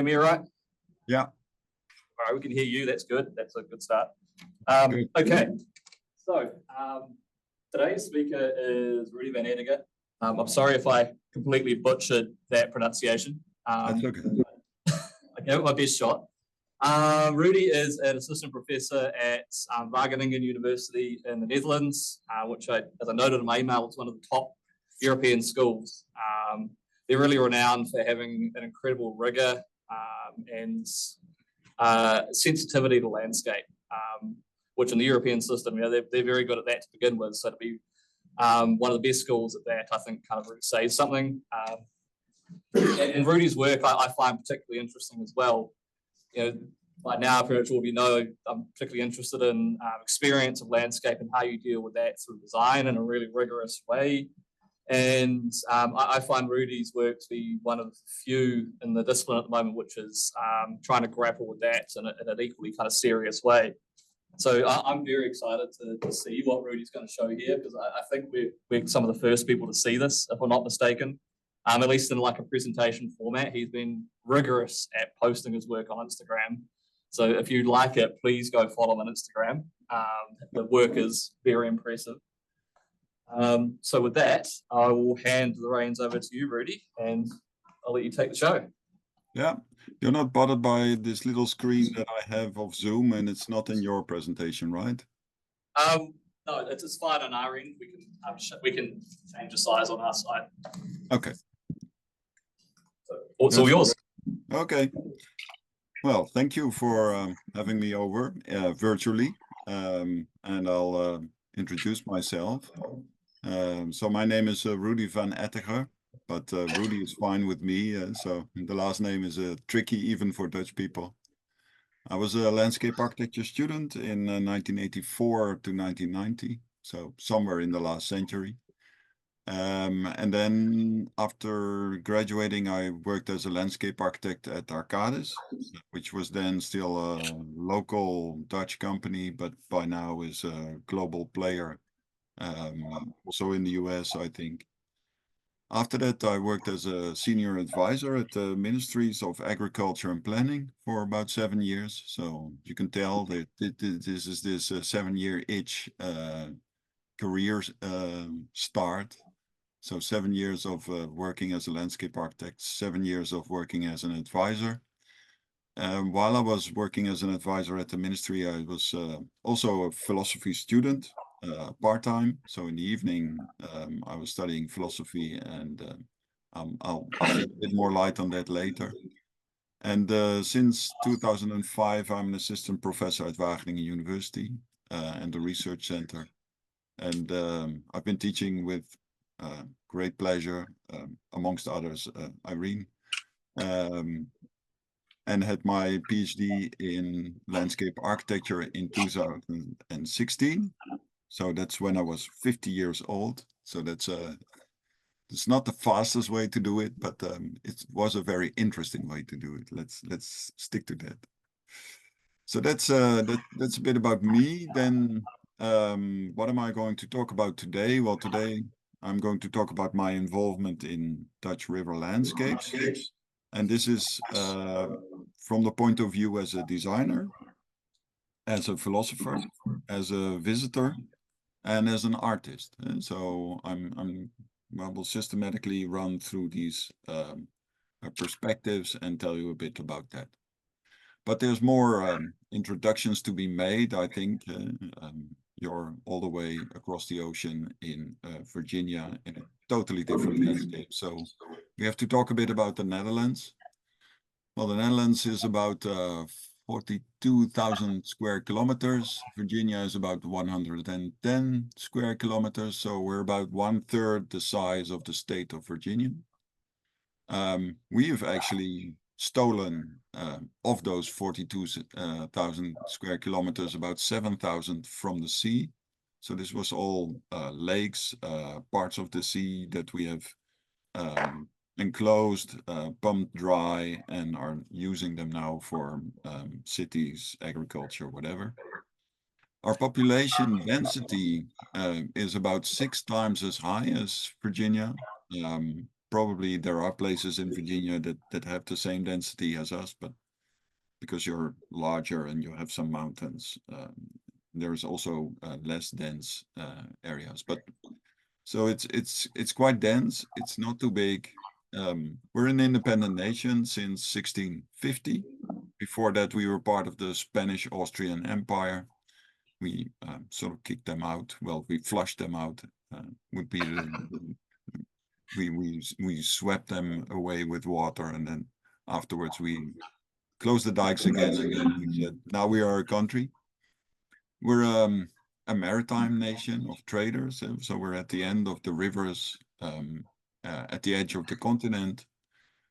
Me all right? Yeah. All right, we can hear you. That's good. That's a good start. Good. Okay. So today's speaker is Rudi van Etteger. I'm sorry if I completely butchered that pronunciation. That's okay. I gave it my best shot. Rudi is an assistant professor at Wageningen University in the Netherlands, which, as I noted in my email, is one of the top European schools. They're really renowned for having an incredible rigor and sensitivity to landscape, which in the European system, they're very good at that to begin with. So to be one of the best schools at that, I think, kind of really says something. And Rudi's work I find particularly interesting as well. By now, pretty much all of you know, I'm particularly interested in experience of landscape and how you deal with that through design in a really rigorous way. And I find Rudi's work to be one of the few in the discipline at the moment, which is trying to grapple with that in an equally kind of serious way. So I'm very excited to see what Rudi's going to show here, because I think we're some of the first people to see this, if I'm not mistaken. At least in like a presentation format. He's been rigorous at posting his work on Instagram. So if you like it, please go follow him on Instagram. The work is very impressive. So with that, I will hand the reins over to you, Rudi, and I'll let you take the show. Yeah, you're not bothered by this little screen that I have of Zoom, and it's not in your presentation, right? No, it's fine on our end. We can change the size on our side. Okay. So, it's all yours. Okay. Well, thank you for having me over virtually, and I'll introduce myself. So my name is Rudi van Etteger, but Rudi is fine with me. So the last name is tricky even for Dutch people. I was a landscape architecture student in 1984 to 1990, so somewhere in the last century. And then after graduating, I worked as a landscape architect at Arcadis, which was then still a local Dutch company, but by now is a global player. Also in the US, I think. After that, I worked as a senior advisor at the Ministries of Agriculture and Planning for about 7 years. So you can tell that this is this 7-year itch career start. So 7 years of working as a landscape architect, 7 years of working as an advisor. While I was working as an advisor at the ministry, I was also a philosophy student. Part-time, so in the evening I was studying philosophy, and I'll shed a bit more light on that later. And since 2005, I'm an assistant professor at Wageningen University and the research center. And I've been teaching with great pleasure, amongst others, Irene, and had my PhD in landscape architecture in 2016. So that's when I was 50 years old. So it's not the fastest way to do it, but it was a very interesting way to do it. Let's stick to that. So that's a bit about me. Then what am I going to talk about today? Well, today I'm going to talk about my involvement in Dutch river landscapes. And this is from the point of view as a designer, as a philosopher, as a visitor, and as an artist. And so I will systematically run through these perspectives and tell you a bit about that. But there's more introductions to be made, I think. You're all the way across the ocean in Virginia in a totally different landscape. So we have to talk a bit about the Netherlands. Well, the Netherlands is about 42,000 square kilometers. Virginia is about 110 square kilometers. So we're about 1/3 the size of the state of Virginia. We have actually stolen of those 42,000 square kilometers, about 7,000 from the sea. So this was all lakes, parts of the sea that we have enclosed, pumped dry, and are using them now for cities, agriculture, whatever. Our population density is about 6 times as high as Virginia. probably there are places in Virginia that have the same density as us, but because you're larger and you have some mountains, there's also less dense areas. But so it's quite dense. It's not too big. We're an independent nation since 1650. Before that, we were part of the Spanish-Austrian Empire. We sort of kicked them out. Well, we flushed them out. Would be we swept them away with water, and then afterwards we closed the dikes again, and then we said, now we are a country. We're a maritime nation of traders, so we're at the end of the rivers, at the edge of the continent.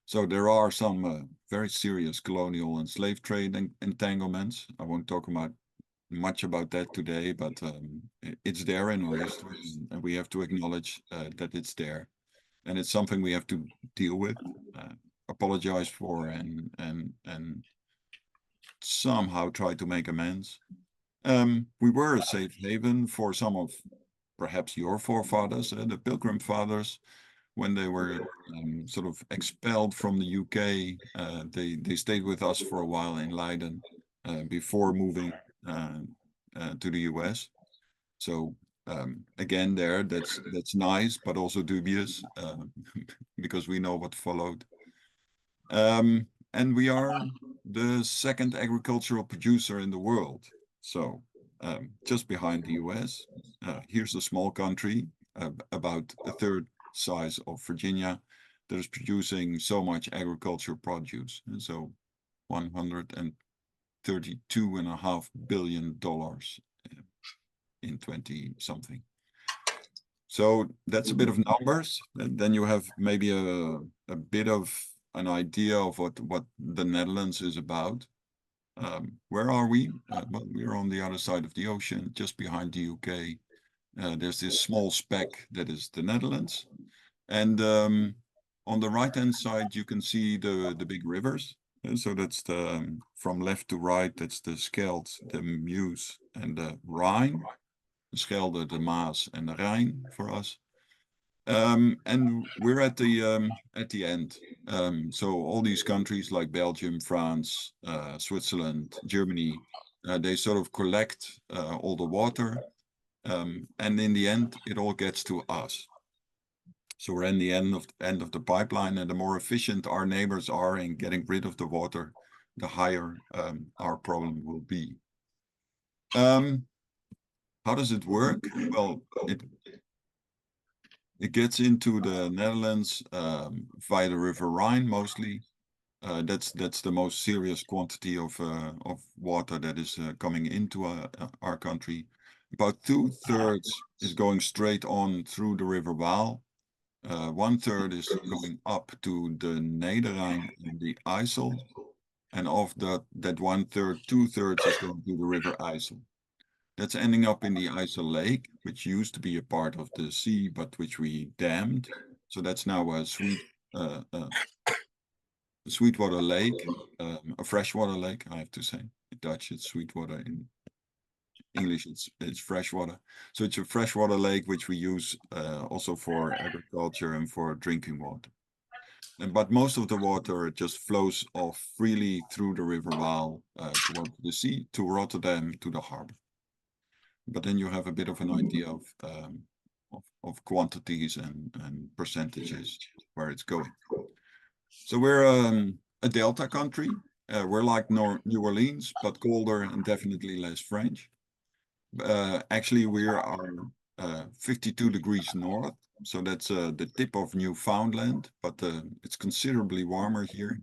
So there are some very serious colonial and slave trade entanglements. I won't talk much about that today, but it's there in our history, and we have to acknowledge that it's there, and it's something we have to deal with, apologize for, and somehow try to make amends. We were a safe haven for some of perhaps your forefathers, the Pilgrim Fathers, when they were sort of expelled from the UK. They stayed with us for a while in Leiden before moving to the US. So again, that's nice, but also dubious because we know what followed. And we are the second agricultural producer in the world. So just behind the US, here's a small country, about a third size of Virginia, that is producing so much agricultural produce. And so $132.5 billion in 20 something. So that's a bit of numbers. And then you have maybe a bit of an idea of what the Netherlands is about. Where are we? Well, we're on the other side of the ocean, just behind the UK. There's this small speck that is the Netherlands. And on the right-hand side, you can see the big rivers. And so that's from left to right, that's the Scheldt, the Meuse, and the Rhine. The Schelde, the Maas, and the Rhine for us. And we're at the end. So all these countries like Belgium, France, Switzerland, Germany, they sort of collect all the water. And in the end, it all gets to us. So we're in the end of the pipeline, and the more efficient our neighbors are in getting rid of the water, the higher our problem will be. How does it work? Well, it gets into the Netherlands via the River Rhine mostly. That's the most serious quantity of water that is coming into our country. About 2/3 is going straight on through the River Waal. 1/3 is going up to the Nederrijn and the IJssel, and of that 1/3, 2/3 is going to the River IJssel. That's ending up in the IJssel Lake, which used to be a part of the sea, but which we dammed. So that's now a sweetwater lake, a freshwater lake, I have to say. In Dutch, it's sweetwater. In English, it's freshwater. So it's a freshwater lake, which we use also for agriculture and for drinking water. But most of the water just flows off freely through the River Waal towards the sea, to Rotterdam, to the harbor. But then you have a bit of an idea of quantities and percentages where it's going. So we're a delta country. We're like New Orleans, but colder and definitely less French. Actually, we are 52 degrees north, so that's the tip of Newfoundland, but it's considerably warmer here,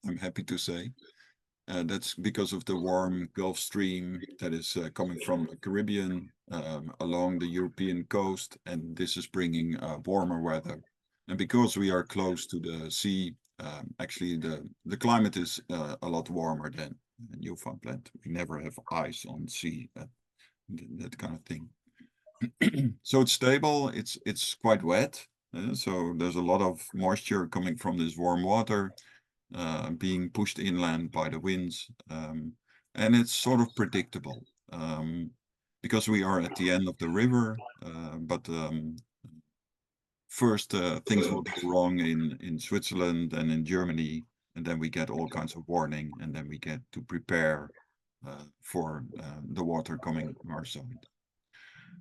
I'm happy to say. That's because of the warm Gulf Stream that is coming from the Caribbean along the European coast, and this is bringing warmer weather. And because we are close to the sea, actually the climate is a lot warmer than Newfoundland. We never have ice on sea, that kind of thing. So it's stable, it's quite wet, so there's a lot of moisture coming from this warm water. Being pushed inland by the winds, and it's sort of predictable because we are at the end of the river, but first things will go wrong in Switzerland and in Germany, and then we get all kinds of warning, and then we get to prepare for the water coming on our side.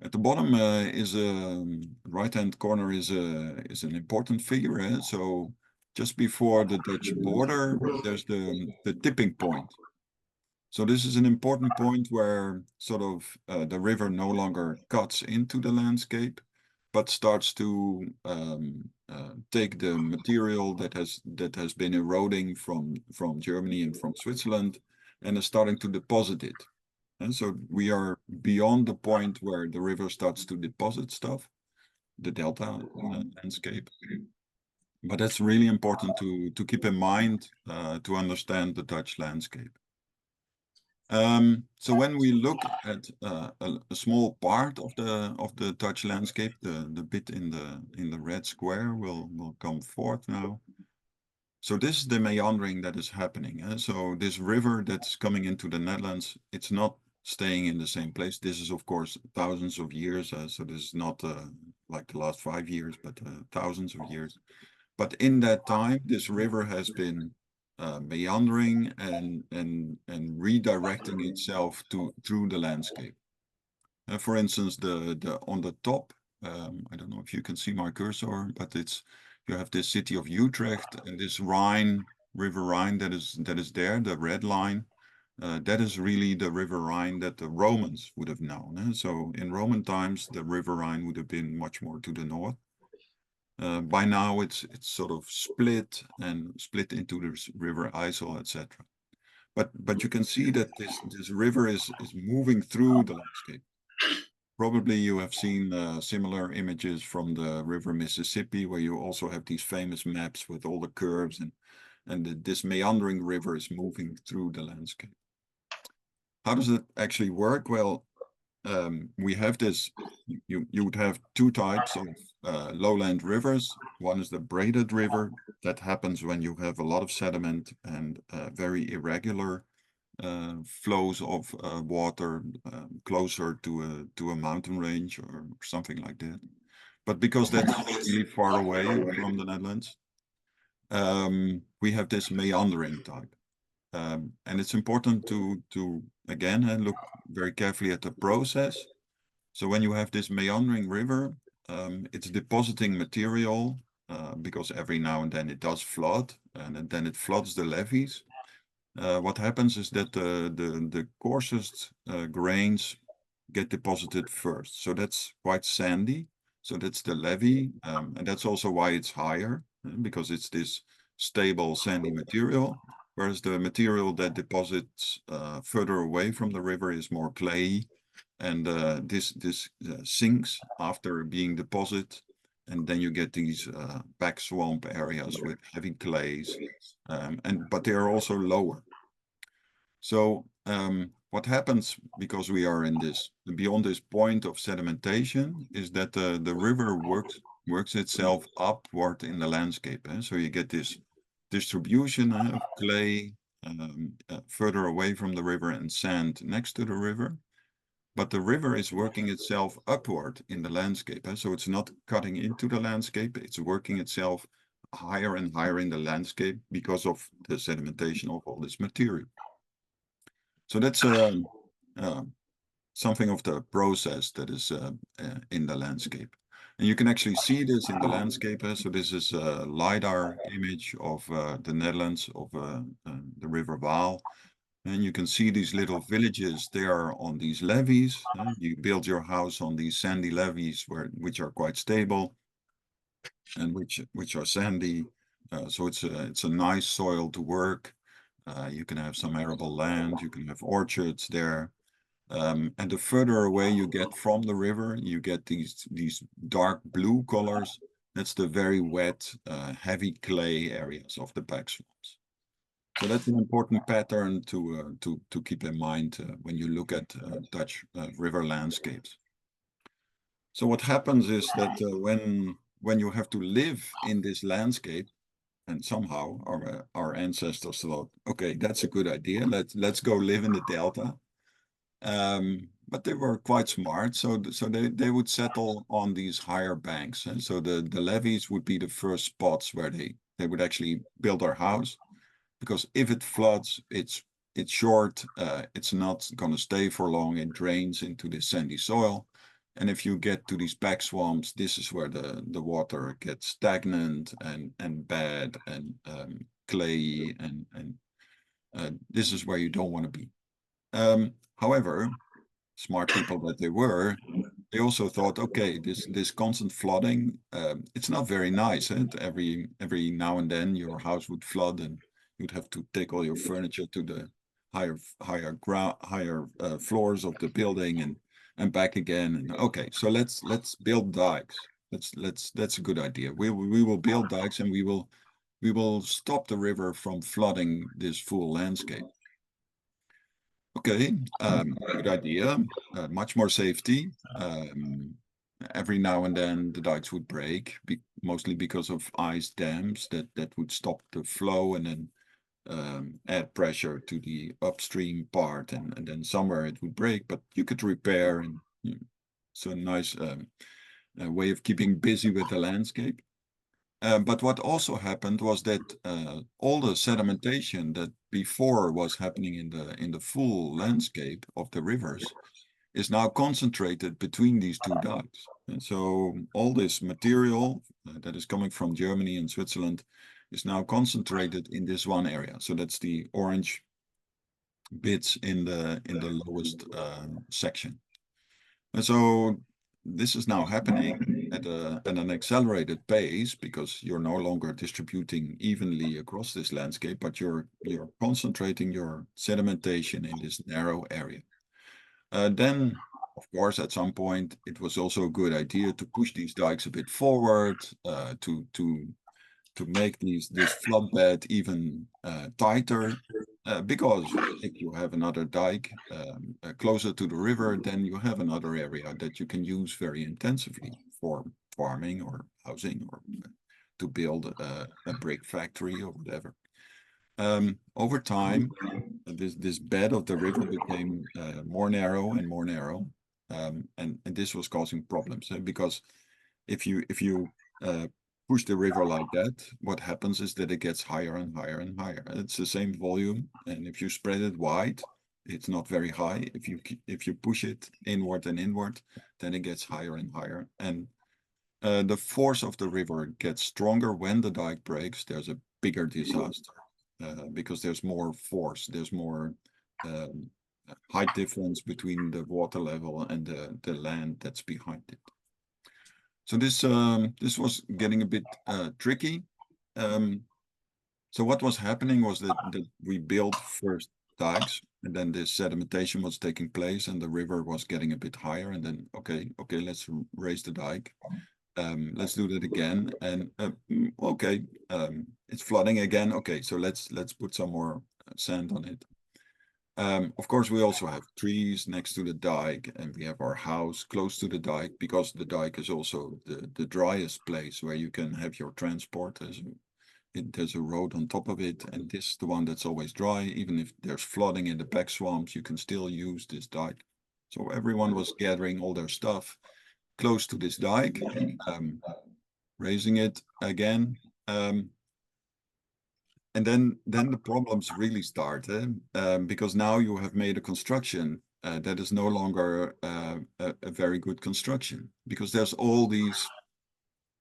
At the bottom is a right-hand corner is an important figure. So just before the Dutch border, there's the tipping point. So this is an important point where sort of the river no longer cuts into the landscape, but starts to take the material that has been eroding from Germany and from Switzerland, and is starting to deposit it. And so we are beyond the point where the river starts to deposit stuff, the delta landscape. But that's really important to keep in mind to understand the Dutch landscape. So when we look at a small part of the Dutch landscape, the bit in the red square will come forth now. So this is the meandering that is happening. So this river that's coming into the Netherlands, it's not staying in the same place. This is, of course, thousands of years. So this is not like the last 5 years, but thousands of years. But in that time, this river has been meandering and redirecting itself through the landscape. For instance, the on the top, I don't know if you can see my cursor, but you have this city of Utrecht and this Rhine, River Rhine that is there, the red line. That is really the River Rhine that the Romans would have known. So in Roman times, the River Rhine would have been much more to the north. By now, it's sort of split into the River IJssel, etc. But you can see that this river is moving through the landscape. Probably you have seen similar images from the River Mississippi, where you also have these famous maps with all the curves, and this meandering river is moving through the landscape. How does it actually work? Well, we have this, you would have two types of lowland rivers. One is the braided river. That happens when you have a lot of sediment and very irregular flows of water closer to a mountain range or something like that. But because that's really far away from the Netherlands, we have this meandering type. And it's important to again look very carefully at the process. So when you have this meandering river, it's depositing material because every now and then it does flood, and then it floods the levees. What happens is that the coarsest grains get deposited first. So that's quite sandy. So that's the levee, and that's also why it's higher, because it's this stable sandy material. Whereas the material that deposits further away from the river is more clayey, and this sinks after being deposited, and then you get these back swamp areas with heavy clays, but they are also lower. So what happens, because we are in this beyond this point of sedimentation, is that the river works itself upward in the landscape. So you get this distribution of clay further away from the river and sand next to the river. But the river is working itself upward in the landscape. So it's not cutting into the landscape, it's working itself higher and higher in the landscape because of the sedimentation of all this material. So that's something of the process that is in the landscape. And you can actually see this in the landscape. So this is a LiDAR image of the Netherlands, of the River Waal. And you can see these little villages there on these levees. You build your house on these sandy levees, which are quite stable and which are sandy. So it's a nice soil to work. You can have some arable land. You can have orchards there. And the further away you get from the river, you get these dark blue colors. That's the very wet, heavy clay areas of the back swamps. So that's an important pattern to keep in mind when you look at Dutch river landscapes. So what happens is that when you have to live in this landscape, and somehow our ancestors thought, okay, that's a good idea. Let's go live in the delta. but they were quite smart. So they would settle on these higher banks. And so the levees would be the first spots where they would actually build their house. Because if it floods, it's short, it's not going to stay for long, it drains into the sandy soil. And if you get to these back swamps, this is where the water gets stagnant and bad and clayey, and this is where you don't want to be. However, smart people that they were, they also thought, okay, this constant flooding, it's not very nice. And every now and then your house would flood, and you'd have to take all your furniture to the higher floors of the building and back again. And okay, so let's build dikes. That's a good idea. We will build dikes, and we will stop the river from flooding this full landscape. Okay, good idea. Much more safety. Every now and then the dikes would break, mostly because of ice dams that would stop the flow and then add pressure to the upstream part, and then somewhere it would break, but you could repair, and it's a nice way of keeping busy with the landscape. But what also happened was that all the sedimentation that before was happening in the full landscape of the rivers is now concentrated between these two dikes. And so all this material that is coming from Germany and Switzerland is now concentrated in this one area. So that's the orange bits in the lowest section. And so this is now happening at an accelerated pace, because you're no longer distributing evenly across this landscape, but you're concentrating your sedimentation in this narrow area. Then, of course, at some point, it was also a good idea to push these dikes a bit forward, to make this floodbed even tighter. Because if you have another dike closer to the river, then you have another area that you can use very intensively for farming or housing, or to build a brick factory or whatever. Over time, this bed of the river became more narrow and more narrow, and this was causing problems. Because if you push the river like that, what happens is that it gets higher and higher and higher. It's the same volume, and if you spread it wide, it's not very high. If you push it inward and inward, then it gets higher and higher. And the force of the river gets stronger when the dike breaks. There's a bigger disaster because there's more force. There's more height difference between the water level and the land that's behind it. So this was getting a bit tricky. So what was happening was that we built first dikes, and then this sedimentation was taking place, and the river was getting a bit higher. And then okay, let's raise the dike. Let's do that again. And okay, it's flooding again. Okay, so let's put some more sand on it. Of course, we also have trees next to the dike, and we have our house close to the dike, because the dike is also the driest place where you can have your transport. There's a road on top of it, and this is the one that's always dry. Even if there's flooding in the back swamps, you can still use this dike. So everyone was gathering all their stuff close to this dike, raising it again. And then the problems really start, because now you have made a construction that is no longer a very good construction, because there's all these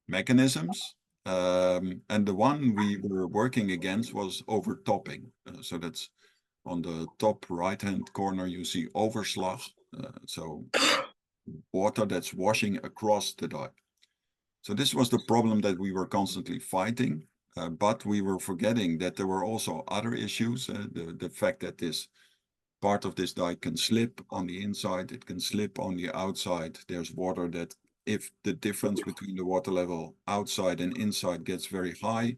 mechanisms, and the one we were working against was overtopping. So that's on the top right-hand corner, you see overslag, so water that's washing across the dike. So this was the problem that we were constantly fighting. But we were forgetting that there were also other issues. The fact that this part of this dike can slip on the inside, it can slip on the outside. There's water that, if the difference between the water level outside and inside gets very high,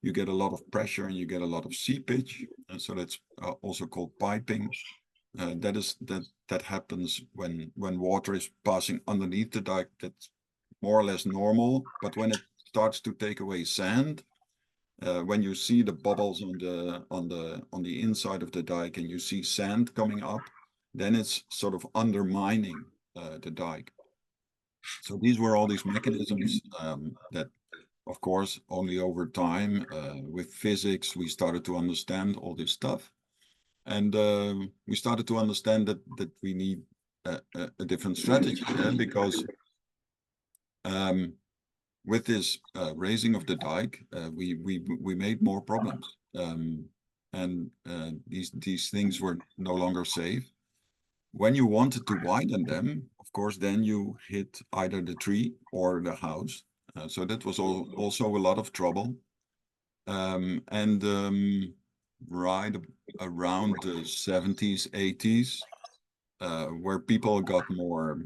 you get a lot of pressure and you get a lot of seepage. And so that's also called piping. That happens when water is passing underneath the dike. That's more or less normal. But when it starts to take away sand, when you see the bubbles on the inside of the dike, and you see sand coming up, then it's sort of undermining the dike. So these were all these mechanisms that, of course, only over time with physics, we started to understand all this stuff. And we started to understand that we need a different strategy, because with this raising of the dike, we made more problems, and these things were no longer safe. When you wanted to widen them, of course, then you hit either the tree or the house. So that was also a lot of trouble. And right around the 70s, 80s, where people got more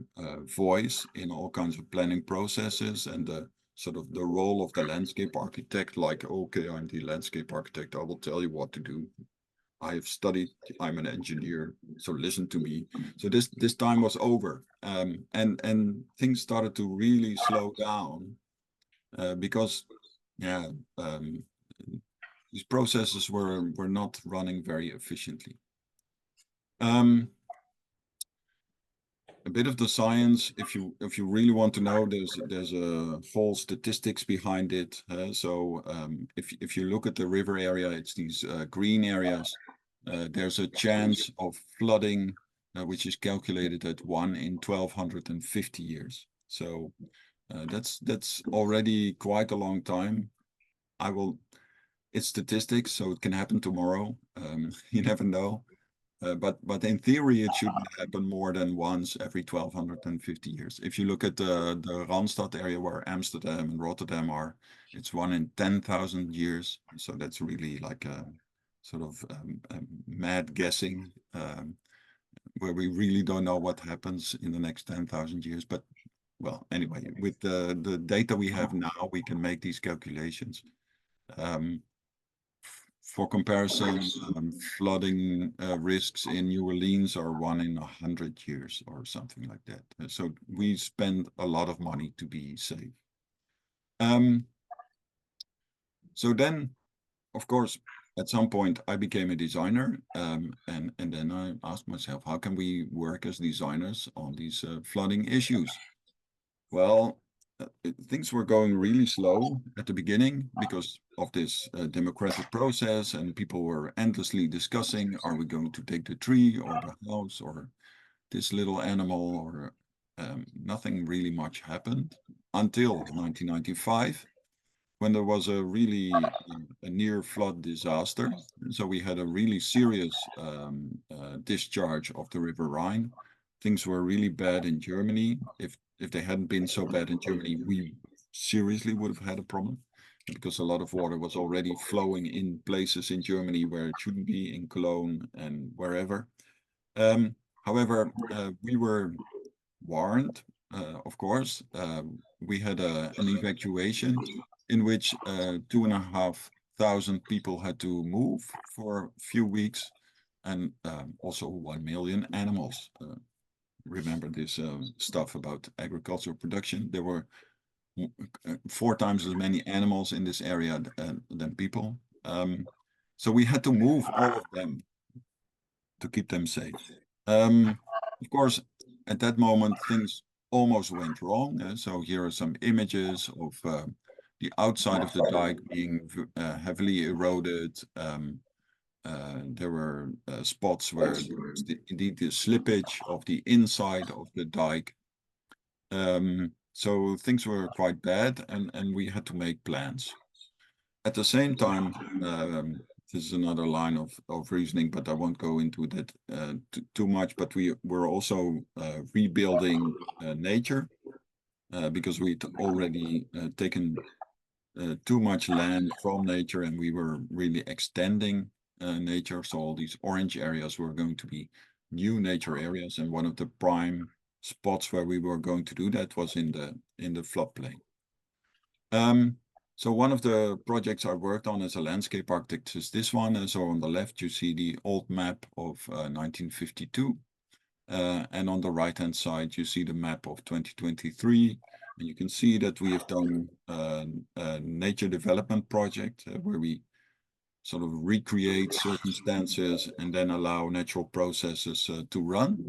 voice in all kinds of planning processes, and the sort of the role of the landscape architect, like, okay, I'm the landscape architect, I will tell you what to do. I have studied, I'm an engineer, so listen to me. So this time was over, and things started to really slow down because, yeah, these processes were not running very efficiently. A bit of the science, if you really want to know, there's a whole statistics behind it. So if you look at the river area, it's these green areas. There's a chance of flooding, which is calculated at 1 in 1250 years. So that's already quite a long time. It's statistics, so it can happen tomorrow. You never know. But in theory, it shouldn't happen more than once every 1250 years. If you look at the Randstad area where Amsterdam and Rotterdam are, it's 1 in 10,000 years. So that's really like a sort of mad guessing, where we really don't know what happens in the next 10,000 years. But well, anyway, with the data we have now, we can make these calculations. For comparison, flooding risks in New Orleans are 1 in 100 years or something like that. So we spend a lot of money to be safe. So then, of course, at some point I became a designer, and then I asked myself, how can we work as designers on these flooding issues? Well, things were going really slow at the beginning because of this democratic process, and people were endlessly discussing, are we going to take the tree or the house or this little animal, or nothing really much happened until 1995, when there was a really a near flood disaster. So we had a really serious discharge of the River Rhine. Things were really bad in Germany. If they hadn't been so bad in Germany, we seriously would have had a problem, because a lot of water was already flowing in places in Germany where it shouldn't be, in Cologne and wherever. However, we were warned, of course. We had an evacuation in which 2,500 people had to move for a few weeks, and also 1 million animals. Remember this stuff about agricultural production? There were 4 times as many animals in this area than people. So we had to move all of them to keep them safe. Of course, at that moment, things almost went wrong. So here are some images of the outside of the dike being heavily eroded. There were spots where there was indeed the slippage of the inside of the dike. So things were quite bad, and we had to make plans. At the same time, this is another line of reasoning, but I won't go into that too much. But we were also rebuilding nature, because we'd already taken too much land from nature, and we were really extending nature. So all these orange areas were going to be new nature areas, and one of the prime spots where we were going to do that was in the floodplain. So one of the projects I worked on as a landscape architect is this one. And so on the left, you see the old map of 1952. And on the right-hand side, you see the map of 2023. And you can see that we have done a nature development project where we sort of recreate circumstances and then allow natural processes to run.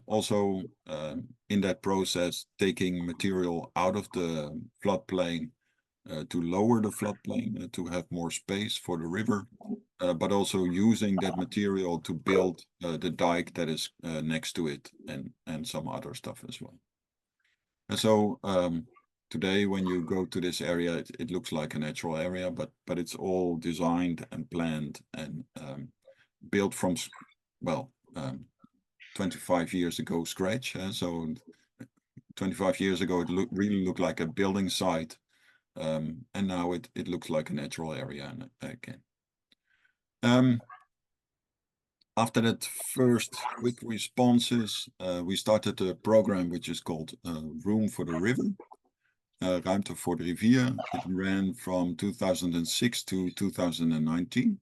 Also, in that process, taking material out of the floodplain to lower the floodplain, to have more space for the river, but also using that material to build the dike that is next to it and some other stuff as well. And so today, when you go to this area, it looks like a natural area, but it's all designed and planned and built from, well, 25 years ago scratch. So 25 years ago, it really looked like a building site. And now it looks like a natural area again. After that first quick responses, we started a program which is called Room for the River, Ruimte voor de Rivier. It ran from 2006 to 2019,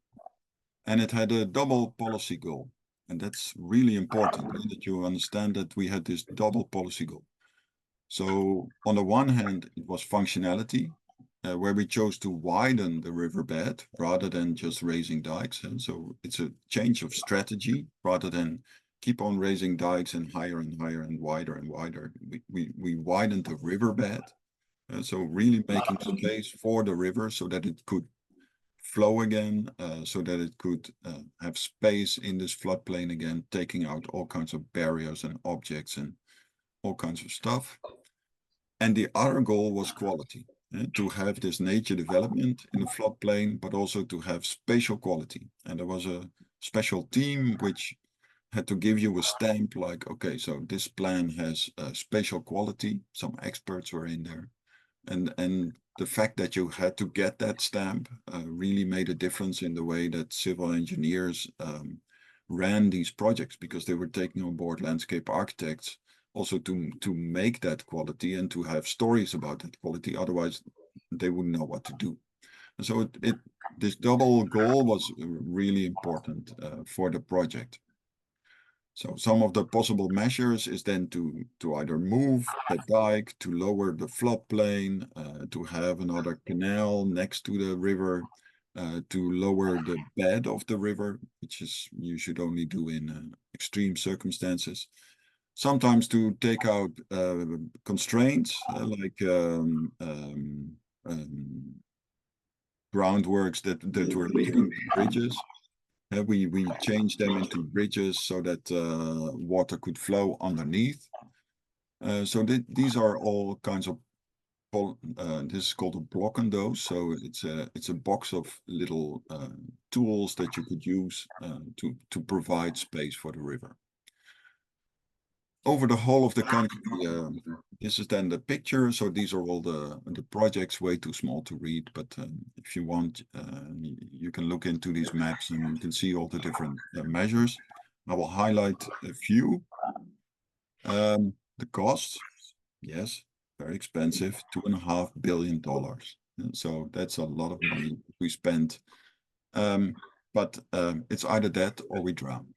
and it had a double policy goal. And that's really important that you understand that we had this double policy goal. So on the one hand, it was functionality, where we chose to widen the riverbed rather than just raising dikes. And so it's a change of strategy rather than keep on raising dikes and higher and wider and wider. We widened the riverbed. So really making space for the river so that it could flow again, so that it could have space in this floodplain again, taking out all kinds of barriers and objects and all kinds of stuff. And the other goal was quality, to have this nature development in the floodplain, but also to have spatial quality. And there was a special team which had to give you a stamp like, okay, so this plan has spatial quality. Some experts were in there. And the fact that you had to get that stamp really made a difference in the way that civil engineers ran these projects, because they were taking on board landscape architects also to make that quality and to have stories about that quality. Otherwise, they wouldn't know what to do. And so this double goal was really important for the project. So some of the possible measures is then to either move the dike, to lower the floodplain, to have another canal next to the river, to lower the bed of the river, which is you should only do in extreme circumstances. Sometimes to take out constraints like groundworks that were leading to bridges. We changed them into bridges so that water could flow underneath. So these are all kinds of, this is called a block and dose. So it's a box of little tools that you could use to provide space for the river. Over the whole of the country, this is then the picture. So these are all the projects, way too small to read. But if you want, you can look into these maps and you can see all the different measures. I will highlight a few. The cost, yes, very expensive, $2.5 billion. And so that's a lot of money we spent. But it's either that or we drown.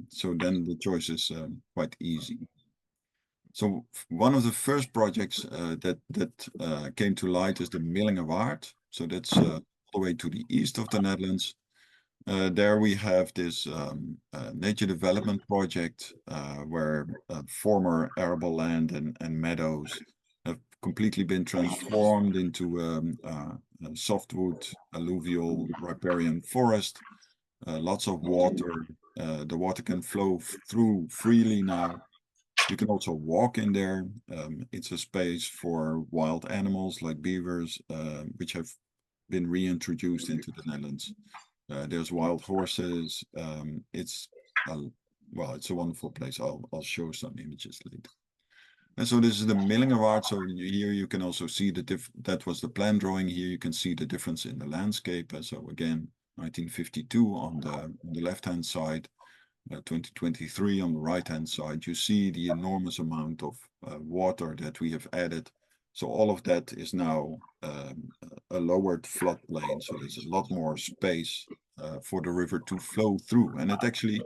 So then the choice is quite easy. So one of the first projects that came to light is the Millingerwaard. So that's all the way to the east of the Netherlands. There we have this nature development project where former arable land and meadows have completely been transformed into softwood, alluvial, riparian forest. Lots of water. The water can flow through freely now. You can also walk in there. It's a space for wild animals like beavers, which have been reintroduced into the Netherlands. There's wild horses. It's a wonderful place. I'll show some images later. And so this is the Millingerwaard. So here you can also see that was the plan drawing. Here you can see the difference in the landscape. And so again, 1952 on the left-hand side, 2023 on the right-hand side. You see the enormous amount of water that we have added. So all of that is now a lowered floodplain. So there's a lot more space for the river to flow through, and it actually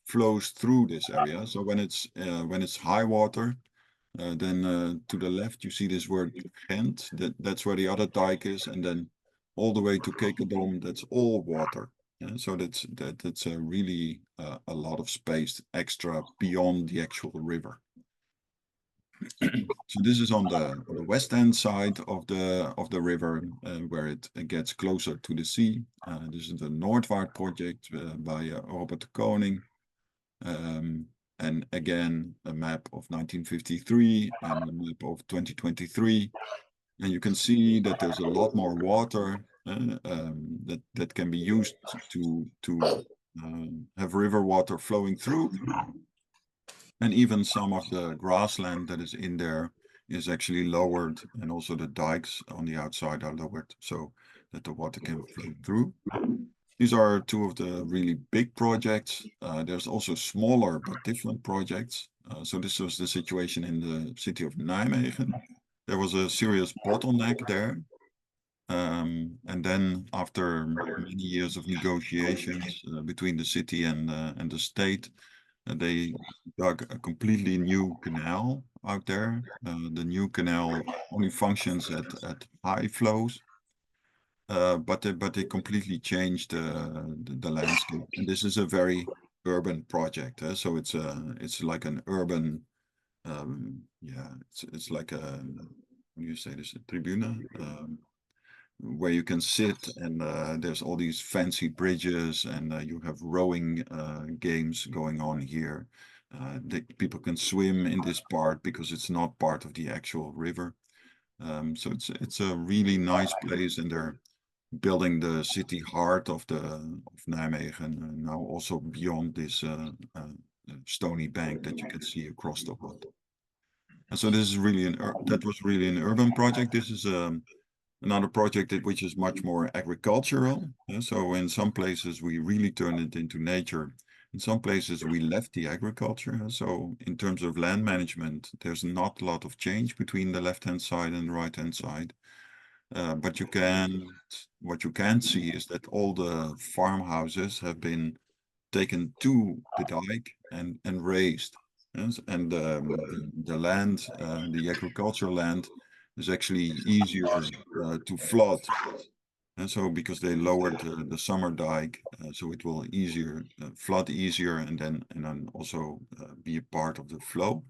flows through this area. So when it's high water, then to the left you see this word Gent. That's where the other dike is, and then all the way to Kekerdom, that's all water. So that's a really a lot of space extra beyond the actual river. So this is on the west hand side of the river, where it gets closer to the sea. This is the Noordvaart project by Robert de Koning. And again, a map of 1953 and a map of 2023. And you can see that there's a lot more water that can be used to have river water flowing through. And even some of the grassland that is in there is actually lowered, and also the dikes on the outside are lowered so that the water can flow through. These are two of the really big projects. There's also smaller but different projects. So this was the situation in the city of Nijmegen. There was a serious bottleneck there. And then after many years of negotiations between the city and the state, they dug a completely new canal out there. The new canal only functions at high flows. But they completely changed the landscape, and this is a very urban project. So it's like an urban, it's like a, how do you say this, a tribune, where you can sit, and there's all these fancy bridges, and you have rowing games going on here. People can swim in this part because it's not part of the actual river. So it's a really nice place, and they're building the city heart of Nijmegen, now also beyond this stony bank that you can see across the water. And so this is really that was really an urban project. This is another project which is much more agricultural. So in some places we really turned it into nature. In some places we left the agriculture. So in terms of land management, there's not a lot of change between the left-hand side and the right-hand side. But what you can see is that all the farmhouses have been taken to the dike and raised. Yes? And the land, the agricultural land, is actually easier to flood. And so because they lowered the summer dike, so it will flood easier, and then also be a part of the flow.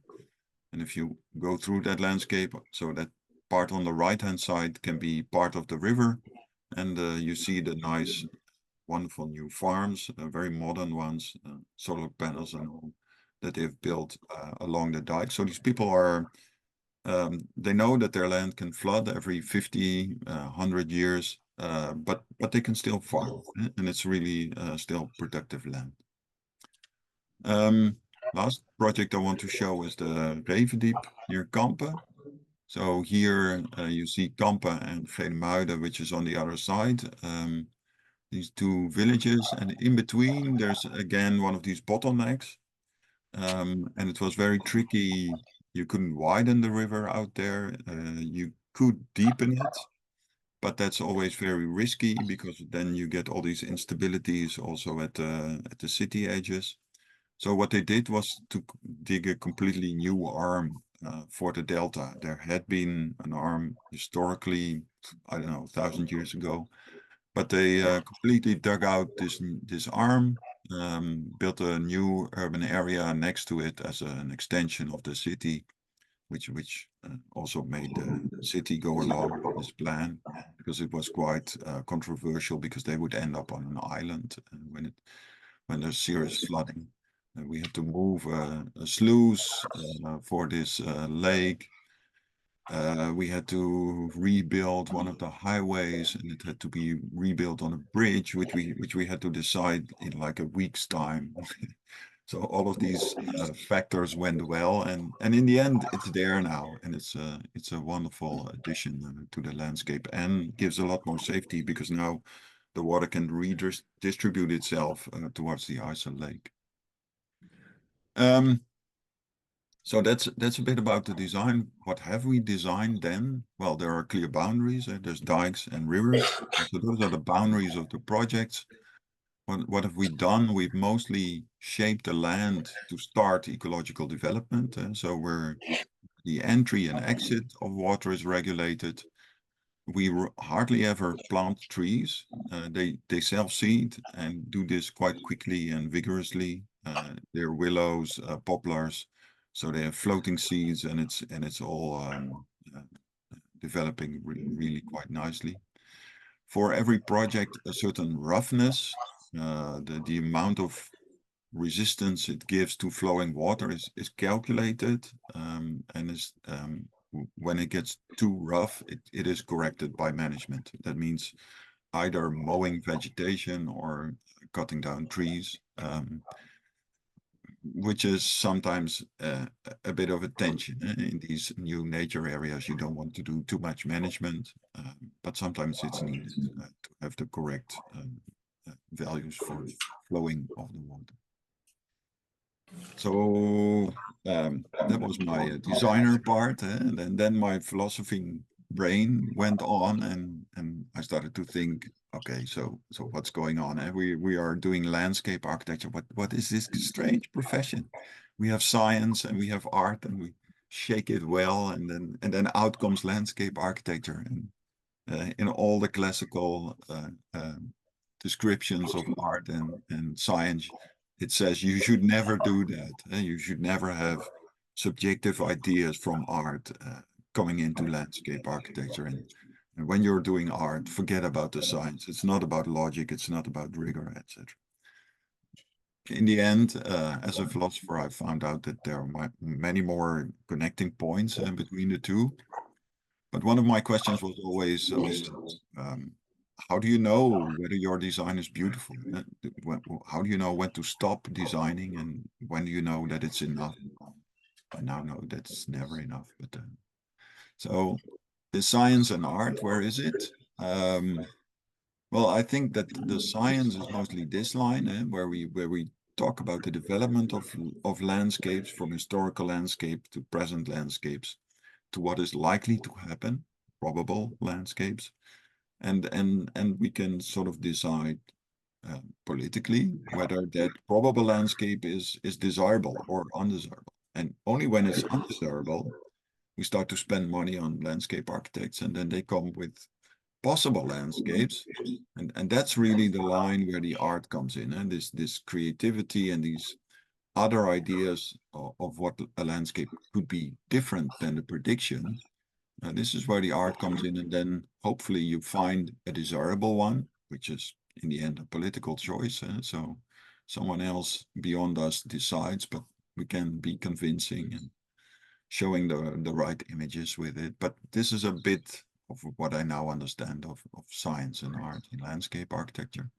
And if you go through that landscape, so that part on the right-hand side can be part of the river, and you see the nice, wonderful new farms, very modern ones, solar panels and all that they've built along the dike. So these people they know that their land can flood every 50, 100 years, but they can still farm, and it's really still productive land. Last project I want to show is the Revendiep near Kampen. So here you see Kampen and Veenmuiden, which is on the other side. These two villages, and in between there's again one of these bottlenecks. And it was very tricky. You couldn't widen the river out there. You could deepen it, but that's always very risky because then you get all these instabilities also at the city edges. So what they did was to dig a completely new arm for the delta. There had been an arm historically, I don't know, 1,000 years ago, but they completely dug out this arm, built a new urban area next to it as an extension of the city, which also made the city go along with this plan, because it was quite controversial, because they would end up on an island when there's serious flooding. We had to move a sluice for this lake. We had to rebuild one of the highways, and it had to be rebuilt on a bridge, which we had to decide in like a week's time. So all of these factors went well, and in the end, it's there now, and it's a wonderful addition to the landscape, and gives a lot more safety, because now the water can redistribute itself towards the IJssel Lake. So that's a bit about the design. What have we designed then? Well, there are clear boundaries. There's dikes and rivers. So those are the boundaries of the projects. What have we done? We've mostly shaped the land to start ecological development. So where the entry and exit of water is regulated. we hardly ever plant trees. They self-seed and do this quite quickly and vigorously. They're willows, poplars, so they have floating seeds, and it's all uh, developing really quite nicely. For every project, a certain roughness, the amount of resistance it gives to flowing water is calculated, and is when it gets too rough, it is corrected by management. That means either mowing vegetation or cutting down trees, which is sometimes a bit of a tension. In these new nature areas. You don't want to do too much management, but sometimes it's needed to have the correct values for flowing of the water. So that was my designer part, and then my philosophy brain went on, and I started to think, okay, so what's going on? We are doing landscape architecture. What is this strange profession? We have science and we have art, and we shake it well, and then out comes landscape architecture, and in all the classical descriptions of art and science, it says you should never do that. You should never have subjective ideas from art coming into landscape architecture. And when you're doing art, forget about the science. It's not about logic. It's not about rigor, etc. In the end, as a philosopher, I found out that there are many more connecting points between the two. But one of my questions was always also, how do you know whether your design is beautiful? How do you know when to stop designing, and when do you know that it's enough? I now know that's never enough. But so the science and art, where is it? Well, I think that the science is mostly this line, where we talk about the development of landscapes, from historical landscape to present landscapes, to what is likely to happen, probable landscapes. And we can sort of decide politically whether that probable landscape is desirable or undesirable. And only when it's undesirable, we start to spend money on landscape architects, and then they come with possible landscapes. And that's really the line where the art comes in, and this creativity and these other ideas of what a landscape could be different than the prediction. This is where the art comes in, and then hopefully you find a desirable one, which is in the end a political choice. So someone else beyond us decides, but we can be convincing and showing the right images with it. But this is a bit of what I now understand of science and art in landscape architecture.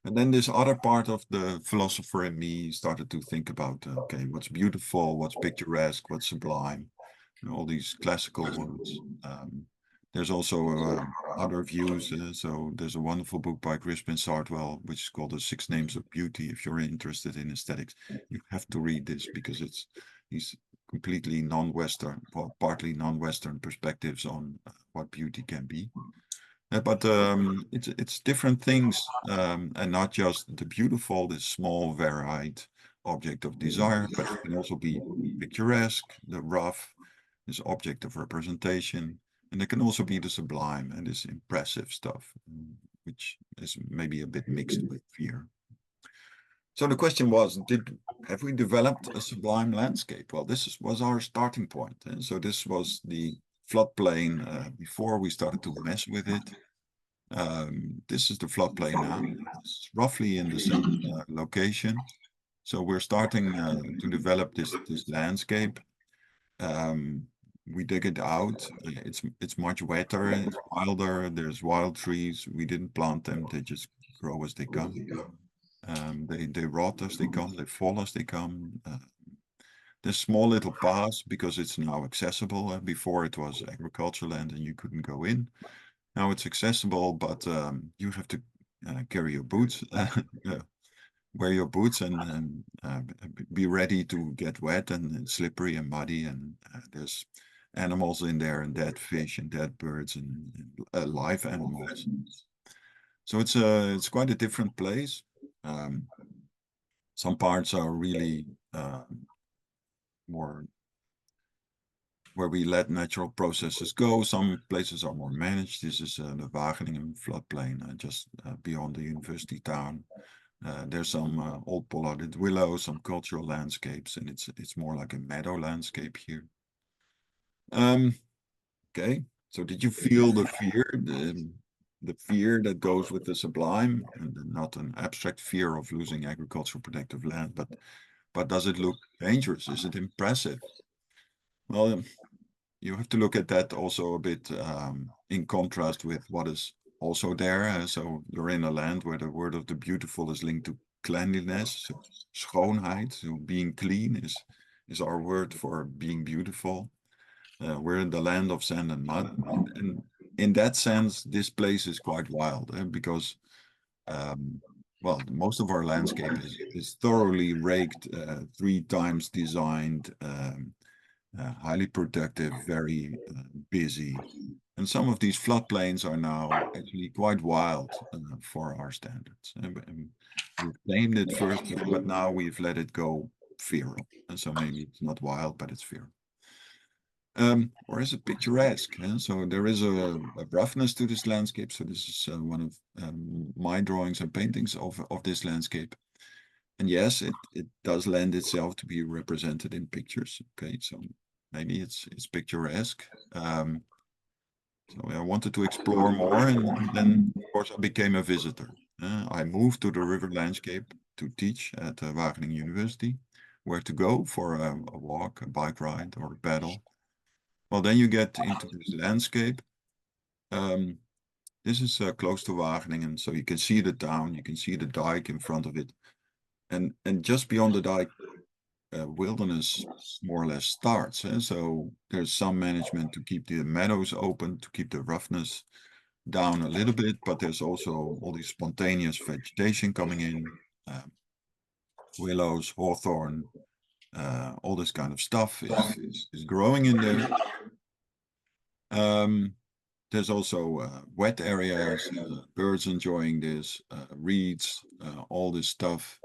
And then this other part of the philosopher in me started to think about, okay, what's beautiful, what's picturesque, what's sublime, all these classical words. There's also other views. So there's a wonderful book by Crispin Sartwell, which is called The 6 Names of Beauty. If you're interested in aesthetics, you have to read this, because he's completely non-Western, well, partly non-Western perspectives on what beauty can be. But it's different things, and not just the beautiful, this small, varied object of desire, but it can also be picturesque, the rough, this object of representation, and it can also be the sublime and this impressive stuff, which is maybe a bit mixed with fear. So the question was, have we developed a sublime landscape? Well, was our starting point. And so this was the floodplain before we started to mess with it. This is the floodplain now. It's roughly in the same location. So we're starting to develop this landscape. We dig it out. It's much wetter. It's wilder. There's wild trees. We didn't plant them. They just grow as they come. They rot as they come. They fall as they come. There's small little paths because it's now accessible. Before it was agricultural land and you couldn't go in. Now it's accessible, but you have to carry your boots, wear your boots, and be ready to get wet and slippery and muddy. And there's animals in there, and dead fish and dead birds and live animals. So it's quite a different place. Some parts are really more where we let natural processes go. Some places are more managed. This is the Waginengen floodplain, just beyond the university town. There's some old pollarded willows, some cultural landscapes, and it's more like a meadow landscape here. Okay, so did you feel the fear, the fear that goes with the sublime, and not an abstract fear of losing agricultural protective land, but does it look dangerous? Is it impressive? Well, you have to look at that also a bit in contrast with what is also there. So you're in a land where the word of the beautiful is linked to cleanliness, so schoonheid. So being clean is our word for being beautiful. We're in the land of sand and mud, and in that sense, this place is quite wild because, well, most of our landscape is thoroughly raked, 3 times designed. Highly productive, very busy. And some of these floodplains are now actually quite wild for our standards. And we've named it first, but now we've let it go feral. And so maybe it's not wild, but it's feral. Or is it picturesque? So there is a roughness to this landscape. So this is one of my drawings and paintings of this landscape. And yes, it does lend itself to be represented in pictures. Okay, so maybe it's picturesque. So I wanted to explore more, and then of course I became a visitor. I moved to the river landscape to teach at Wageningen University, where to go for a walk, a bike ride, or a paddle. Well, then you get into this landscape. This is close to Wageningen, so you can see the town, you can see the dike in front of it, and just beyond the dike, wilderness more or less starts. So there's some management to keep the meadows open, to keep the roughness down a little bit, but there's also all this spontaneous vegetation coming in, willows, hawthorn, all this kind of stuff is growing in there. There's also wet areas, birds enjoying this, reeds, all this stuff.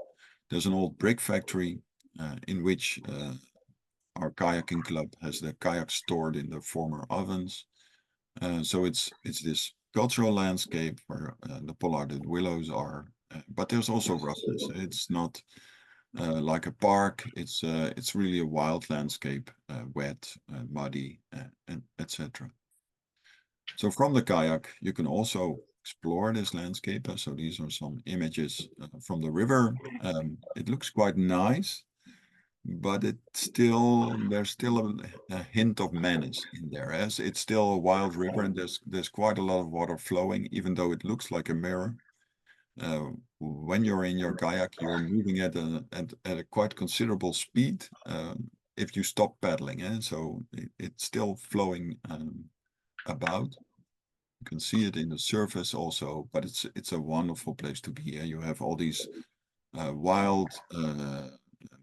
There's an old brick factory in which our kayaking club has their kayaks stored in the former ovens. So it's this cultural landscape where the pollarded willows are, but there's also roughness. It's not like a park. It's really a wild landscape, wet, muddy, and etc. So from the kayak, you can also explore this landscape. So these are some images from the river. It looks quite nice, but there's still a hint of menace in there, as it's still a wild river, and there's quite a lot of water flowing, even though it looks like a mirror. When you're in your kayak, you're moving at a quite considerable speed if you stop paddling, and so it's still flowing about. You can see it in the surface also, but it's a wonderful place to be. You have all these wild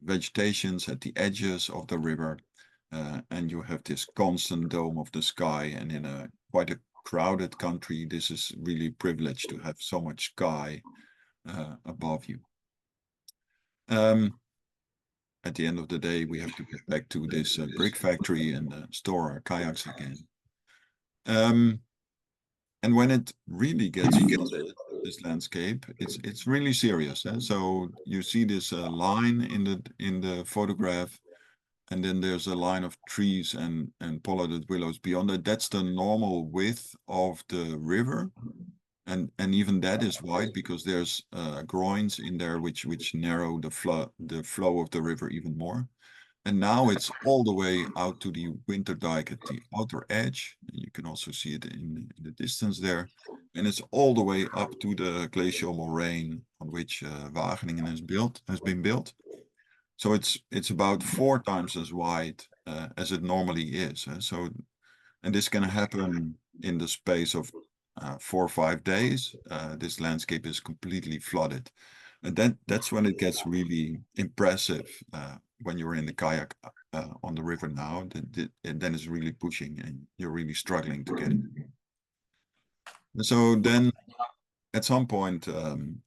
vegetations at the edges of the river, and you have this constant dome of the sky. And in quite a crowded country, this is really privileged to have so much sky above you. At the end of the day, we have to get back to this brick factory and store our kayaks again. And when it really gets flooded, this landscape, it's really serious. So you see this line in the photograph, and then there's a line of trees and pollarded willows beyond it. That's the normal width of the river, and even that is wide because there's groins in there which narrow the flow of the river even more. And now it's all the way out to the winter dike at the outer edge. You can also see it in the distance there. And it's all the way up to the glacial moraine on which Wageningen has been built. So it's about 4 times as wide as it normally is. And this can happen in the space of 4 or 5 days. This landscape is completely flooded. And that's when it gets really impressive. When you're in the kayak on the river now, then it's really pushing and you're really struggling to get it. And so then at some point,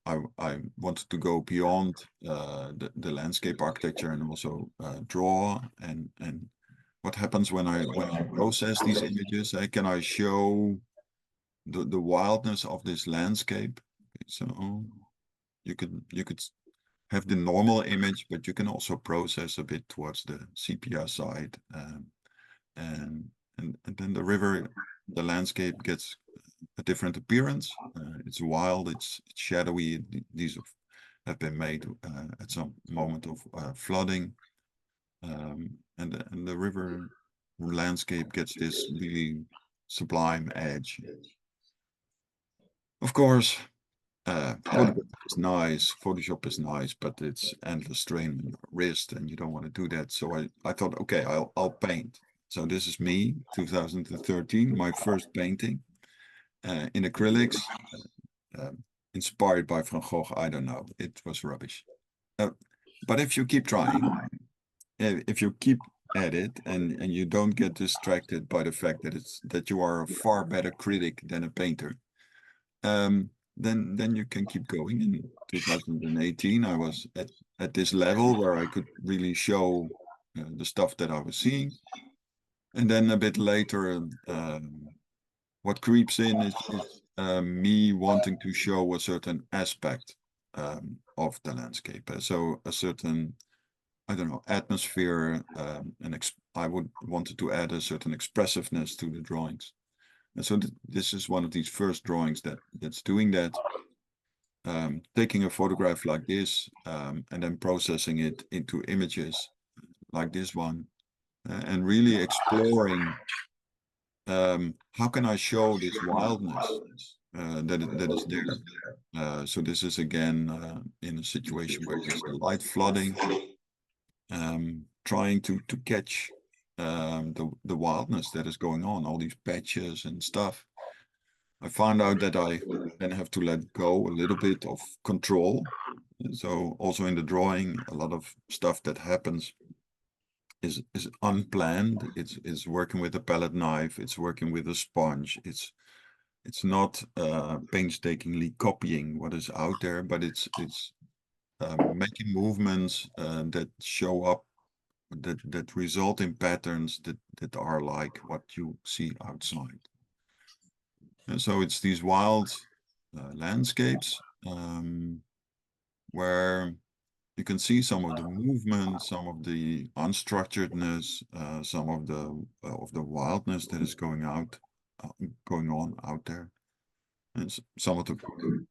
I wanted to go beyond the landscape architecture and also draw and what happens when I process these images? Can I show the wildness of this landscape? So you could have the normal image, but you can also process a bit towards the sepia side, and then the river, the landscape gets a different appearance. It's wild, it's shadowy. These have been made at some moment of flooding, and the river landscape gets this really sublime edge. Of course, Photoshop is nice, but it's endless strain on your wrist, and you don't want to do that. So I thought, okay, I'll paint. So this is me, 2013, my first painting in acrylics, inspired by Van Gogh. I don't know, it was rubbish. But if you keep trying, if you keep at it, and you don't get distracted by the fact that you are a far better critic than a painter, then you can keep going. In 2018, I was at this level where I could really show the stuff that I was seeing. And then a bit later, what creeps in is me wanting to show a certain aspect of the landscape. So a certain, I don't know, atmosphere, I would wanted to add a certain expressiveness to the drawings. And so this is one of these first drawings that's doing that. Taking a photograph like this, and then processing it into images like this one, and really exploring how can I show this wildness that is there. So this is again in a situation where there's a light flooding, trying to catch the wildness that is going on, all these patches and stuff. I found out that I then have to let go a little bit of control. So also in the drawing, a lot of stuff that happens is unplanned. It's working with a palette knife. It's working with a sponge. It's not painstakingly copying what is out there, but it's making movements that show up, that result in patterns that are like what you see outside. And so it's these wild landscapes where you can see some of the movement, some of the unstructuredness, some of the wildness that is going on out there. And some of the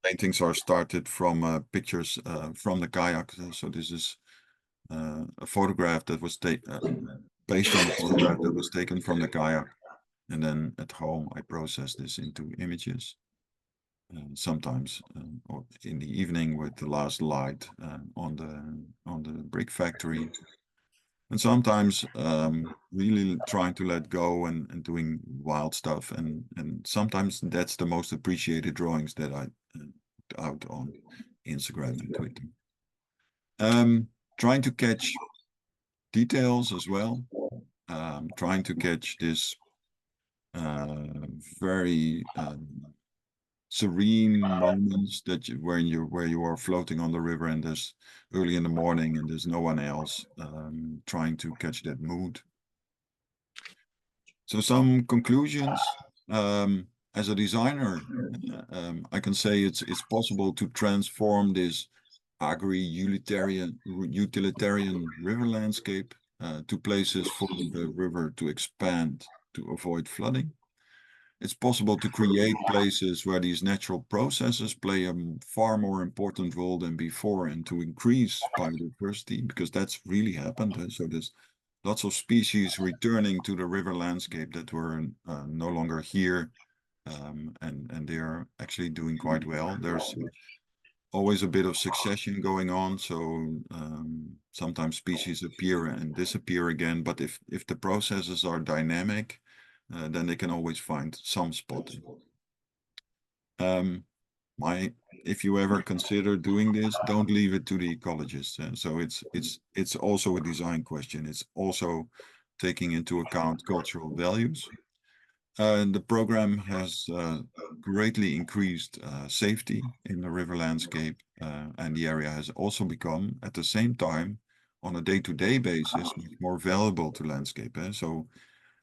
paintings are started from pictures from the kayak. So this is a photograph that was based on a photograph that was taken from the kayak. And then at home, I process this into images. Sometimes or in the evening with the last light on the brick factory. And sometimes really trying to let go and doing wild stuff. And sometimes that's the most appreciated drawings that I put out on Instagram and Twitter. Trying to catch details as well. Trying to catch this very serene moments where you are floating on the river, and there's early in the morning and there's no one else, trying to catch that mood. So some conclusions. As a designer, I can say it's possible to transform this agri-utilitarian river landscape to places for the river to expand to avoid flooding. It's possible to create places where these natural processes play a far more important role than before, and to increase biodiversity, because that's really happened. So there's lots of species returning to the river landscape that were no longer here, and they're actually doing quite well. There's always a bit of succession going on, so sometimes species appear and disappear again, but if the processes are dynamic, then they can always find some spotting. If you ever consider doing this, don't leave it to the ecologists. So it's also a design question. It's also taking into account cultural values. The program has greatly increased safety in the river landscape, and the area has also become, at the same time, on a day-to-day basis much more valuable to landscape. So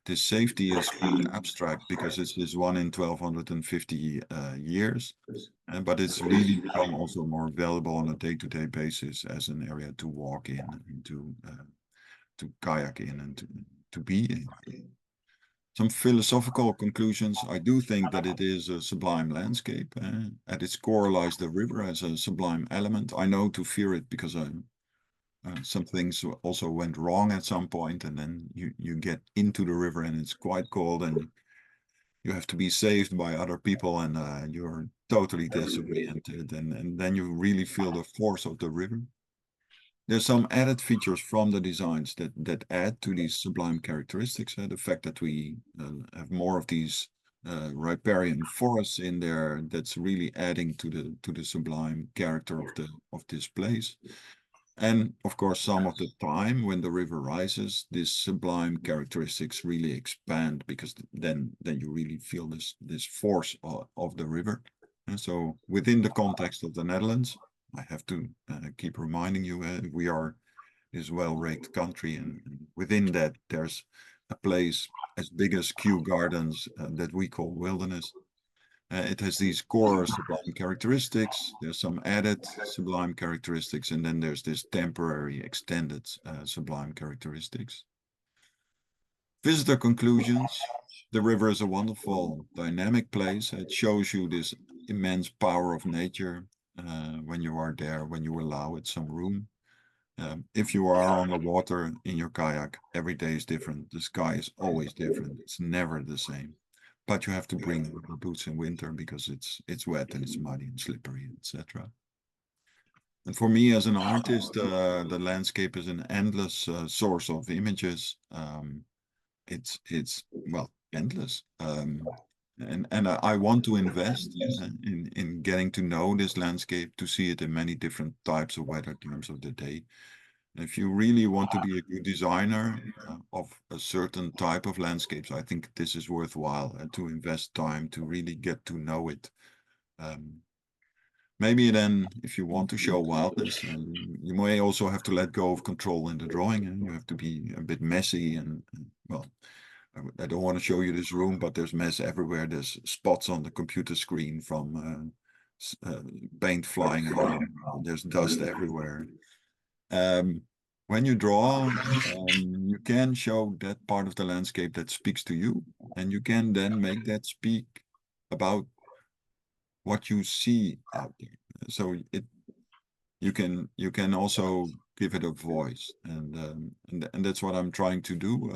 this safety is quite abstract because it's this 1 in 1250 years, but it's really become also more valuable on a day-to-day basis as an area to walk in and to kayak in and to be in. Some philosophical conclusions. I do think that it is a sublime landscape. At its core lies the river as a sublime element. I know to fear it because some things also went wrong at some point, and then you get into the river and it's quite cold and you have to be saved by other people, and you're totally disoriented, and then you really feel the force of the river. There's some added features from the designs that add to these sublime characteristics. The fact that we have more of these riparian forests in there, that's really adding to the sublime character of this place. And of course, some of the time when the river rises, these sublime characteristics really expand, because then you really feel this force of the river. And so within the context of the Netherlands, I have to keep reminding you, we are this well-raked country, and within that there's a place as big as Kew Gardens that we call Wilderness. It has these core sublime characteristics. There's some added sublime characteristics, and then there's this temporary extended sublime characteristics. Visitor conclusions. The river is a wonderful dynamic place. It shows you this immense power of nature when you are there, when you allow it some room. If you are on the water in your kayak, every day is different. The sky is always different. It's never the same. But you have to bring rubber boots in winter because it's wet and it's muddy and slippery, etc. And for me as an artist, the landscape is an endless source of images. It's well, endless. And I want to invest in getting to know this landscape, to see it in many different types of weather times of the day. If you really want to be a good designer of a certain type of landscapes, I think this is worthwhile, to invest time to really get to know it. Maybe then, if you want to show wildness, you may also have to let go of control in the drawing, and you have to be a bit messy. And well, I don't want to show you this room, but there's mess everywhere. There's spots on the computer screen from paint flying around. There's dust everywhere. When you draw, you can show that part of the landscape that speaks to you, and you can then make that speak about what you see out there. So you can also give it a voice, and that's what I'm trying to do.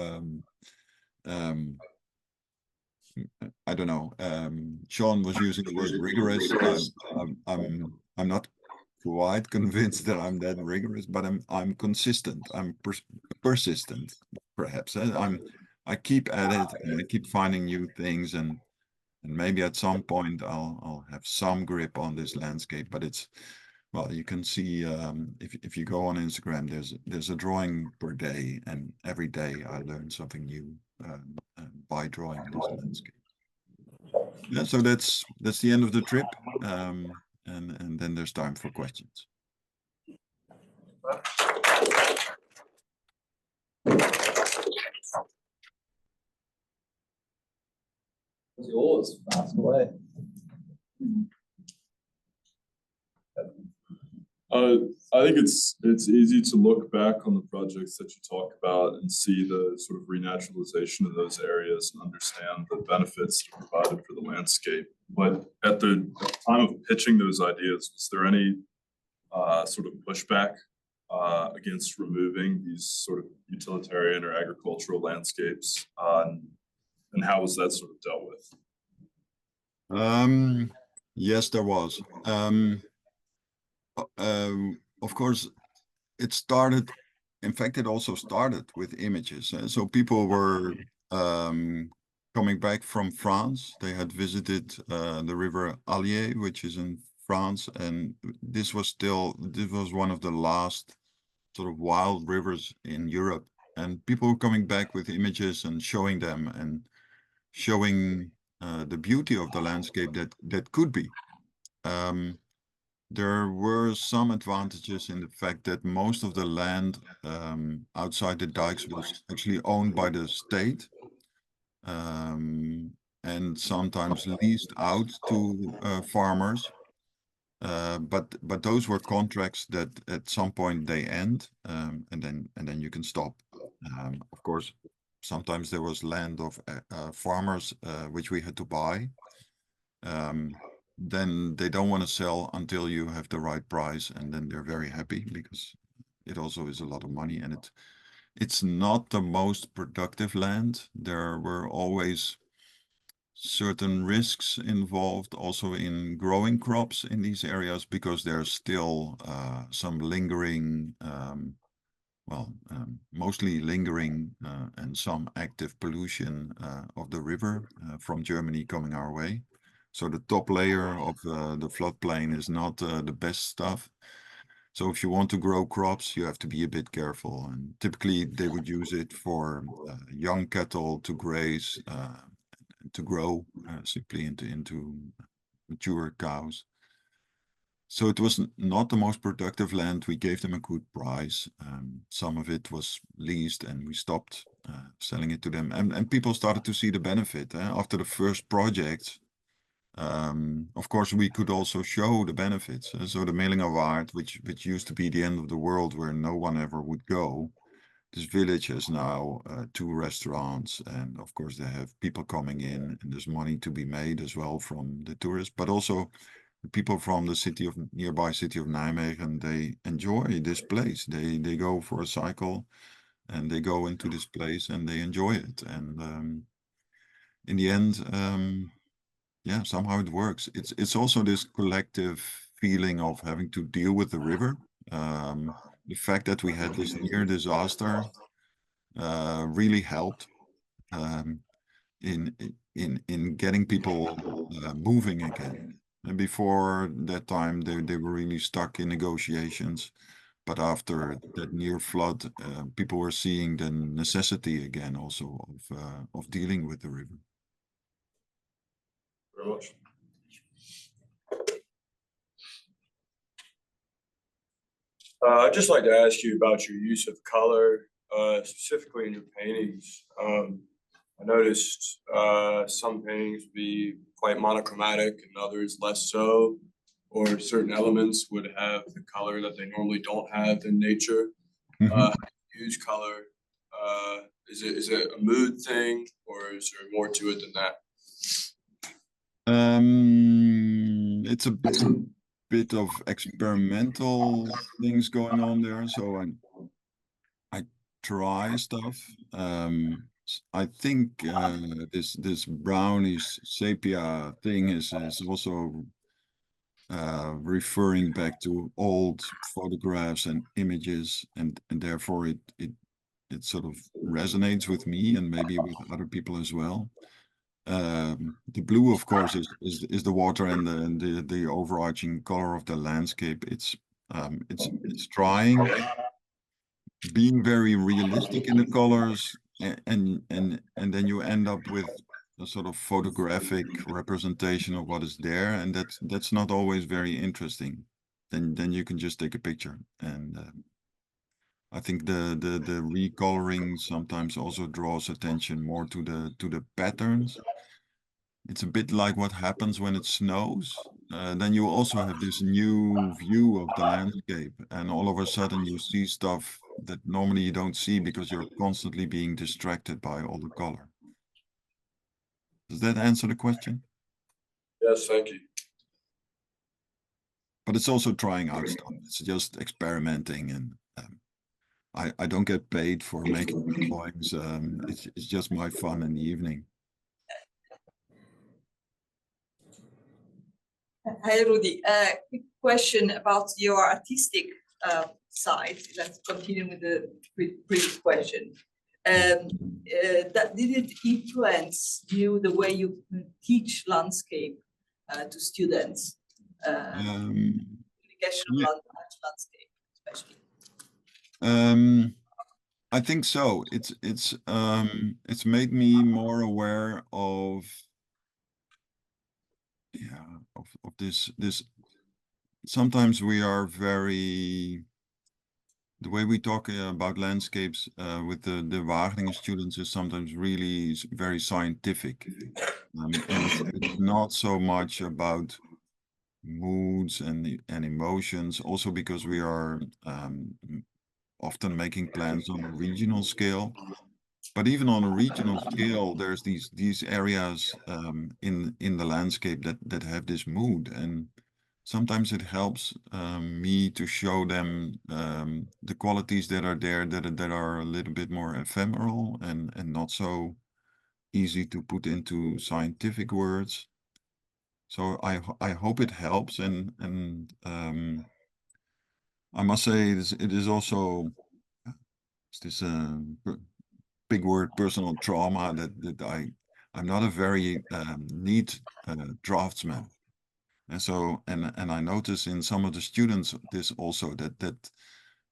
I don't know. Sean was using the word rigorous. I'm not quite convinced that I'm that rigorous, but I'm consistent. I'm persistent, perhaps. I keep at it, and I keep finding new things, and maybe at some point I'll have some grip on this landscape. But it's, well, you can see if you go on Instagram, there's a drawing per day, and every day I learn something new by drawing this landscape. Yeah, so that's the end of the trip, and then there's time for questions. It's yours. Ask away. I think it's easy to look back on the projects that you talk about and see the sort of renaturalization of those areas and understand the benefits provided for the landscape. But at the time of pitching those ideas, was there any sort of pushback against removing these sort of utilitarian or agricultural landscapes, and how was that sort of dealt with? Yes, there was. Of course, it started. In fact, it also started with images. So people were coming back from France. They had visited the river Allier, which is in France, and this was one of the last sort of wild rivers in Europe. And people were coming back with images and showing them, and showing the beauty of the landscape that could be. there were some advantages in the fact that most of the land outside the dikes was actually owned by the state, and sometimes leased out to farmers. But those were contracts that at some point they end, and then you can stop. Of course, sometimes there was land of farmers which we had to buy. Then they don't want to sell until you have the right price, and then they're very happy because it also is a lot of money, and it's not the most productive land. There were always certain risks involved also in growing crops in these areas because there's still some lingering, mostly lingering and some active pollution of the river from Germany coming our way. So the top layer of the floodplain is not the best stuff. So if you want to grow crops, you have to be a bit careful. And typically they would use it for young cattle to graze, to grow simply into mature cows. So it was not the most productive land. We gave them a good price. Some of it was leased and we stopped selling it to them. And people started to see the benefit. After the first project, of course, we could also show the benefits. So the Melingerwaard, which used to be the end of the world where no one ever would go, this village has now 2 restaurants, and of course they have people coming in, and there's money to be made as well from the tourists, but also the people from the nearby city of Nijmegen. They enjoy this place. They go for a cycle, and they go into this place and they enjoy it. And in the end, yeah, somehow it works. It's also this collective feeling of having to deal with the river. The fact that we had this near disaster really helped in getting people moving again. And before that time, they were really stuck in negotiations. But after that near flood, people were seeing the necessity again also of dealing with the river. Very much. I'd just like to ask you about your use of color, specifically in your paintings. I noticed some paintings be quite monochromatic and others less so, or certain elements would have the color that they normally don't have in nature. How do you use color? Is it a mood thing, or is there more to it than that? It's a bit of experimental things going on there. So I try stuff. I think this brownish sepia thing is also referring back to old photographs and images, and therefore it sort of resonates with me and maybe with other people as well. The blue, of course, is the water and the overarching color of the landscape. It's trying, being very realistic in the colors, and then you end up with a sort of photographic representation of what is there, and that's not always very interesting. Then you can just take a picture, and I think the recoloring sometimes also draws attention more to the patterns. It's a bit like what happens when it snows. Then you also have this new view of the landscape, and all of a sudden you see stuff that normally you don't see because you're constantly being distracted by all the color. Does that answer the question? Yes, thank you. But it's also trying out stuff. It's just experimenting, and I don't get paid for making drawings. It's just my fun in the evening. Hi, Rudi. Quick question about your artistic side. Let's continue with the previous question. Did it influence you the way you teach landscape to students? Communication Yeah. landscape, especially. I think so. It's made me more aware of this sometimes we are the way we talk about landscapes with the Wageningen students is sometimes really very scientific. And it's not so much about moods and emotions, also because we are often making plans on a regional scale. But even on a regional scale, there's these areas in the landscape that have this mood, and sometimes it helps me to show them the qualities that are there that are a little bit more ephemeral and not so easy to put into scientific words. So I hope it helps, and I must say it is also this big word, personal trauma, that I'm not a very neat draftsman. And so and I notice in some of the students this also, that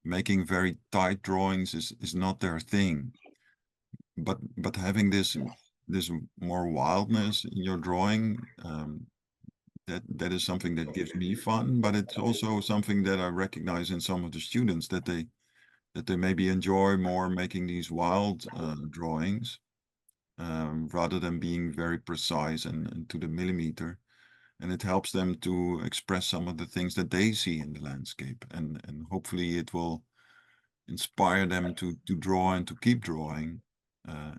making very tight drawings is not their thing. But having this more wildness in your drawing, that is something that gives me fun, but it's also something that I recognize in some of the students, that they maybe enjoy more making these wild drawings rather than being very precise and to the millimeter. And it helps them to express some of the things that they see in the landscape, and hopefully it will inspire them to draw and to keep drawing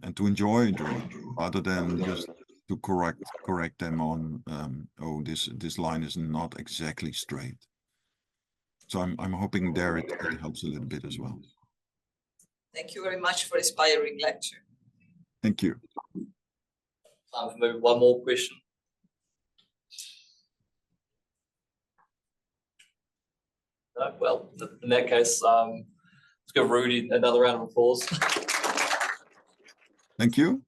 and to enjoy drawing, rather than just to correct them on oh, this line is not exactly straight. So I'm hoping there it helps a little bit as well. Thank you very much for inspiring lecture. Thank you. Time for maybe one more question. No? Well, in that case, let's give Rudi another round of applause. Thank you.